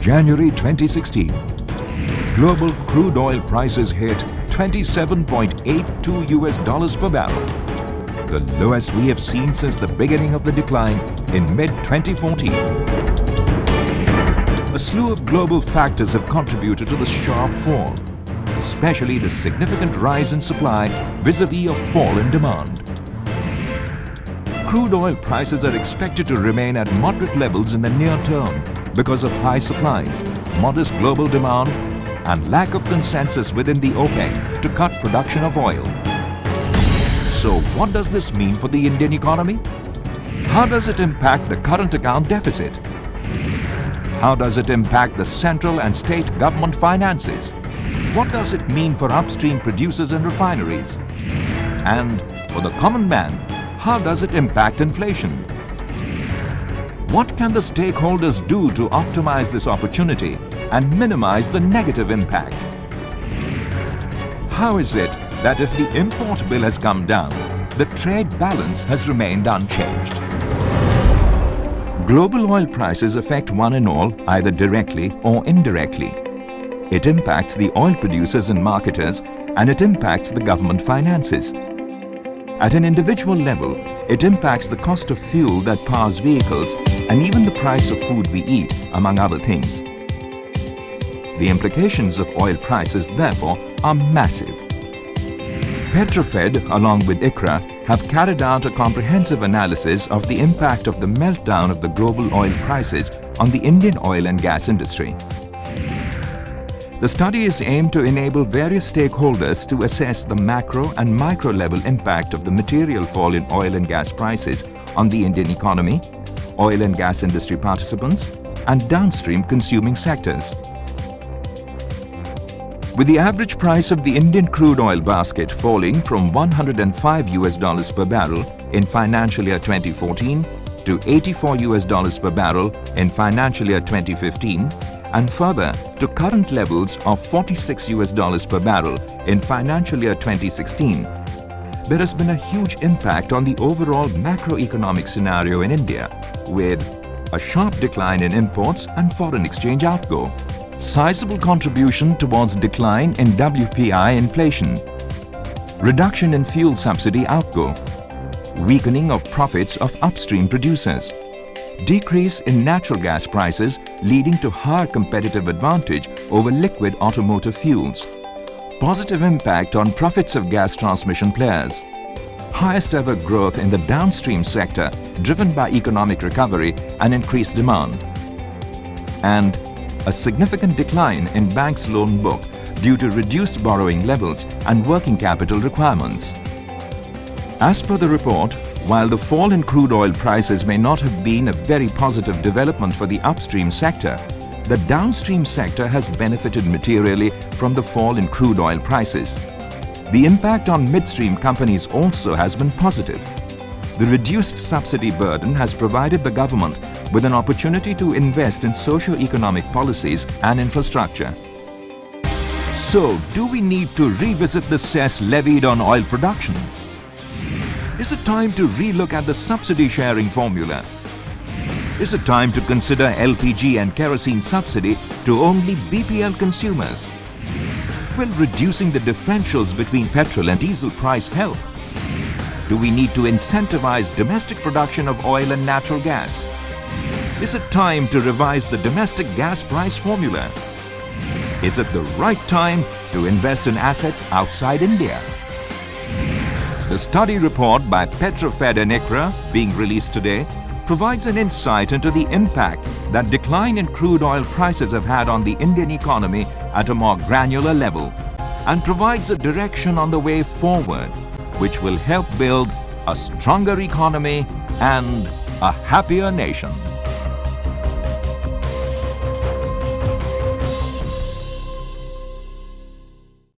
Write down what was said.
January 2016, global crude oil prices hit $27.82 per barrel, the lowest we have seen since the beginning of the decline in mid-2014. A slew of global factors have contributed to the sharp fall, especially the significant rise in supply vis-à-vis a fall in demand. Crude oil prices are expected to remain at moderate levels in the near term because of high supplies, modest global demand, and lack of consensus within the OPEC to cut production of oil. So what does this mean for the Indian economy? How does it impact the current account deficit? How does it impact the central and state government finances? What does it mean for upstream producers and refineries? And for the common man, how does it impact inflation? What can the stakeholders do to optimize this opportunity and minimize the negative impact? How is it that if the import bill has come down, the trade balance has remained unchanged? Global oil prices affect one and all either directly or indirectly. It impacts the oil producers and marketers, and it impacts the government finances. At an individual level, it impacts the cost of fuel that powers vehicles and even the price of food we eat, among other things. The implications of oil prices, therefore, are massive. PetroFed, along with ICRA, have carried out a comprehensive analysis of the impact of the meltdown of the global oil prices on the Indian oil and gas industry. The study is aimed to enable various stakeholders to assess the macro and micro level impact of the material fall in oil and gas prices on the Indian economy, oil and gas industry participants, and downstream consuming sectors. With the average price of the Indian crude oil basket falling from $105 per barrel in financial year 2014 to $84 per barrel in financial year 2015, and further to current levels of $46 per barrel in financial year 2016, there has been a huge impact on the overall macroeconomic scenario in India, with a sharp decline in imports and foreign exchange outgo, sizable contribution towards decline in WPI inflation, reduction in fuel subsidy outgo, weakening of profits of upstream producers, decrease in natural gas prices leading to higher competitive advantage over liquid automotive fuels, positive impact on profits of gas transmission players, highest ever growth in the downstream sector driven by economic recovery and increased demand, and a significant decline in banks' loan book due to reduced borrowing levels and working capital requirements. As per the report, while the fall in crude oil prices may not have been a very positive development for the upstream sector, the downstream sector has benefited materially from the fall in crude oil prices. The impact on midstream companies also has been positive. The reduced subsidy burden has provided the government with an opportunity to invest in socio-economic policies and infrastructure. So, do we need to revisit the cess levied on oil production? Is it time to relook at the subsidy sharing formula? Is it time to consider LPG and kerosene subsidy to only BPL consumers? Will reducing the differentials between petrol and diesel price help? Do we need to incentivize domestic production of oil and natural gas? Is it time to revise the domestic gas price formula? Is it the right time to invest in assets outside India? The study report by PetroFed and ICRA, being released today, provides an insight into the impact that decline in crude oil prices have had on the Indian economy at a more granular level, and provides a direction on the way forward, which will help build a stronger economy and a happier nation.